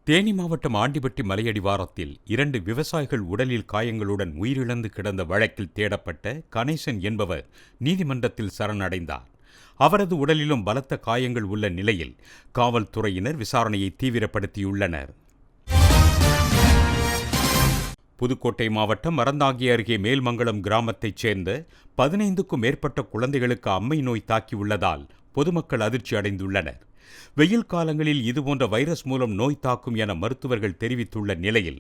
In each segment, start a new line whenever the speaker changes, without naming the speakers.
தேனி மாவட்டம் ஆண்டிபட்டி மலையடிவாரத்தில் 2 விவசாயிகள் உடலில் காயங்களுடன் உயிரிழந்து கிடந்த வழக்கில் தேடப்பட்ட கணேசன் என்பவர் நீதிமன்றத்தில் சரணடைந்தார். அவரது உடலிலும் பலத்த காயங்கள் உள்ள நிலையில் காவல்துறையினர் விசாரணையை தீவிரப்படுத்தியுள்ளனர். புதுக்கோட்டை மாவட்டம் அறந்தாங்கி அருகே மேல்மங்கலம் கிராமத்தைச் சேர்ந்த 15க்கும் மேற்பட்ட குழந்தைகளுக்கு அம்மை நோய் தாக்கியுள்ளதால் பொதுமக்கள் அதிர்ச்சி அடைந்துள்ளனர். வெயில் காலங்களில் இதுபோன்ற வைரஸ் மூலம் நோய் தாக்கும் என மருத்துவர்கள் தெரிவித்துள்ள நிலையில்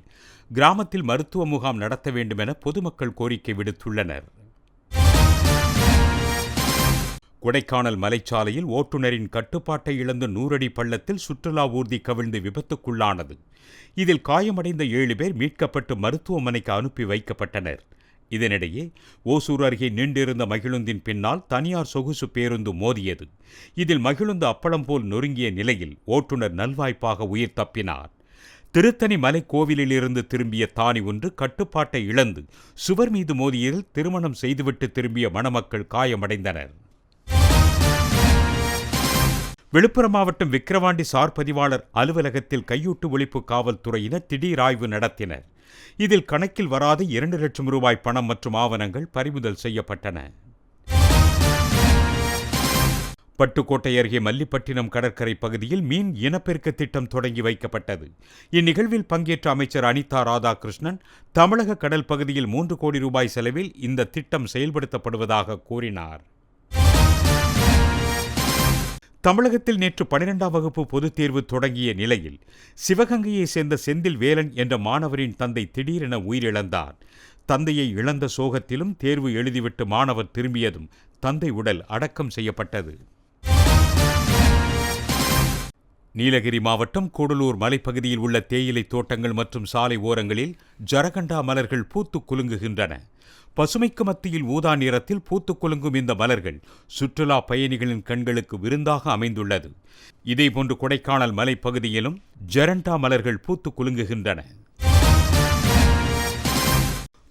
கிராமத்தில் மருத்துவ முகாம் நடத்த வேண்டும் என பொதுமக்கள் கோரிக்கை விடுத்துள்ளனர். கொடைக்கானல் மலைச்சாலையில் ஓட்டுநரின் கட்டுப்பாட்டை இழந்து 100 அடி பள்ளத்தில் சுற்றுலா ஊர்தி கவிழ்ந்து விபத்துக்குள்ளானது. இதில் காயமடைந்த 7 பேர் மீட்கப்பட்டு மருத்துவமனைக்கு அனுப்பி வைக்கப்பட்டனர். இதனிடையே ஓசூர் அருகே நின்றிருந்த மகிழுந்தின் பின்னால் தனியார் சொகுசு பேருந்து மோதியது. இதில் மகிழுந்து அப்பளம் போல் நொறுங்கிய நிலையில் ஓட்டுநர் நல்வாய்ப்பாக உயிர் தப்பினார். திருத்தணி மலை கோவிலிலிருந்து திரும்பிய தானி ஒன்று கட்டுப்பாட்டை இழந்து சுவர் மீது மோதியதில் திருமணம் செய்துவிட்டு திரும்பிய மணமக்கள் காயமடைந்தனர். விழுப்புரம் மாவட்டம் விக்கிரவாண்டி சார் பதிவாளர் அலுவலகத்தில் கையூட்டு ஒழிப்பு காவல்துறையினர் திடீர் ஆய்வு நடத்தினர். இதில் கணக்கில் வராத 2 லட்சம் ரூபாய் பணம் மற்றும் ஆவணங்கள் பறிமுதல் செய்யப்பட்டன. பட்டுக்கோட்டை அருகே மல்லிப்பட்டினம் கடற்கரை பகுதியில் மீன் இனப்பெருக்க திட்டம் தொடங்கி வைக்கப்பட்டது. இந்நிகழ்வில் பங்கேற்ற அமைச்சர் அனிதா ராதாகிருஷ்ணன் தமிழக கடல் பகுதியில் 3 கோடி ரூபாய் செலவில் இந்த திட்டம் செயல்படுத்தப்படுவதாக கூறினார். தமிழகத்தில் நேற்று 12ஆம் வகுப்பு பொதுத் தேர்வு தொடங்கிய நிலையில் சிவகங்கையை சேர்ந்த செந்தில் வேலன் என்ற மாணவரின் தந்தை திடீரென உயிரிழந்தார். தந்தையை இழந்த சோகத்திலும் தேர்வு எழுதிவிட்டு மாணவர் திரும்பியதும் தந்தை உடல் அடக்கம் செய்யப்பட்டது. நீலகிரி மாவட்டம் கூடலூர் மலைப்பகுதியில் உள்ள தேயிலை தோட்டங்கள் மற்றும் சாலை ஓரங்களில் ஜரகண்டா மலர்கள் பூத்து குலுங்குகின்றன. பசுமைக்கு மத்தியில் ஊதா நிறத்தில் பூத்து குலுங்கும் இந்த மலர்கள் சுற்றுலா பயணிகளின் கண்களுக்கு விருந்தாக அமைந்துள்ளது. இதேபோன்று கொடைக்கானல் மலைப்பகுதியிலும் ஜரண்டா மலர்கள் பூத்து குலுங்குகின்றன.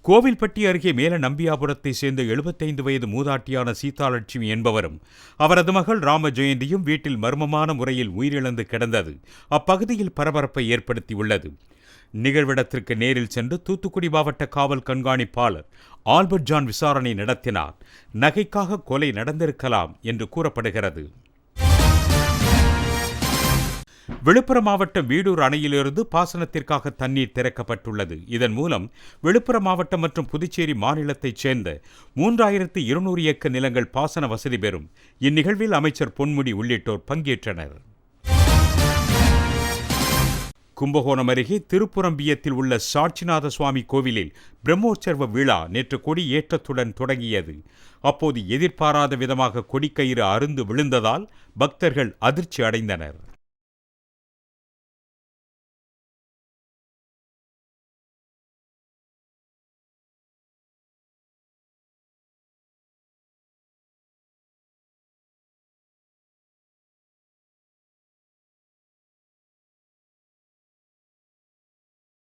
கோவில்பட்டி அருகே மேல நம்பியாபுரத்தை சேர்ந்த 75 வயது மூதாட்டியான சீதாலட்சுமி என்பவரும் அவரது மகள் ராம ஜெயந்தியும் வீட்டில் மர்மமான முறையில் உயிரிழந்து கிடந்தது அப்பகுதியில் பரபரப்பை ஏற்படுத்தியுள்ளது. நிகழ்விடத்திற்கு நேரில் சென்று தூத்துக்குடி மாவட்ட காவல் கண்காணிப்பாளர் ஆல்பர்ட் ஜான் விசாரணை நடத்தினார். நகைக்காக கொலை நடந்திருக்கலாம் என்று கூறப்படுகிறது. விழுப்புரம் மாவட்டம் வீடூர் அணையிலிருந்து பாசனத்திற்காக தண்ணீர் திறக்கப்பட்டுள்ளது. இதன் மூலம் விழுப்புரம் மாவட்டம் மற்றும் புதுச்சேரி மாநிலத்தைச் சேர்ந்த 3200 ஏக்கர் நிலங்கள் பாசன வசதி பெறும். இந்நிகழ்வில் அமைச்சர் பொன்முடி உள்ளிட்டோர் பங்கேற்றனர். கும்பகோணம் அருகே திருப்புரம்பியத்தில் உள்ள சாட்சிநாத சுவாமி கோவிலில் பிரம்மோற்சவ விழா நேற்று கொடி ஏற்றத்துடன் தொடங்கியது. அப்போது எதிர்பாராத விதமாக கொடிக்கயிறு அறுந்து விழுந்ததால் பக்தர்கள் அதிர்ச்சி அடைந்தனர்.